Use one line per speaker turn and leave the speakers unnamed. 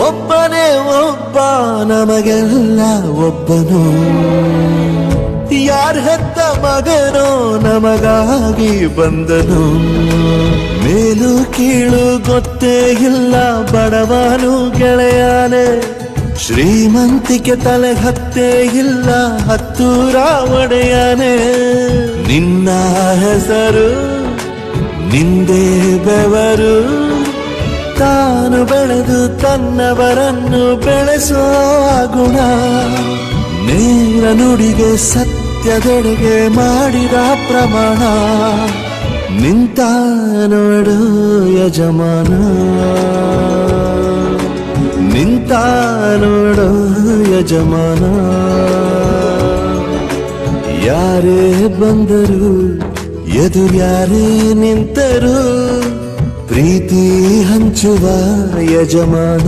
ಒಬ್ಬನೇ ಒಬ್ಬ ನಮಗೆಲ್ಲ ಒಬ್ಬನು, ಯಾರ ಹೆತ್ತ ಮಗನೋ ನಮಗಾಗಿ ಬಂದನು. ಮೇಲು ಕೀಳು ಗೊತ್ತೇ ಇಲ್ಲ ಬಡವನು ಗೆಳೆಯಾನೆ, ಶ್ರೀಮಂತಿಕೆ ತಲೆ ಹತ್ತೇ ಇಲ್ಲ ಹತ್ತೂರ ಒಡೆಯಾನೆ. ನಿನ್ನ ಹೆಸರು ನಿಂದೇ ಬೆವರು, ತಾನು ಬೆಳೆದು ತನ್ನವರನ್ನು ಬೆಳೆಸೋ ಗುಣ. ನೇರ ನುಡಿಗೆ ಸತ್ಯದೆಡೆಗೆ ಮಾಡಿದ ಪ್ರಮಾಣ. ನಿಂತ ನೋಡು ಯಜಮಾನ, ನಿಂತ ನೋಡು ಯಜಮಾನ. ಯಾರೇ ಬಂದರು ಎದುರ್ಯಾರೇ ನಿಂತರು, ಪ್ರೀತಿ ಹಂಚುವ ಯಜಮಾನ.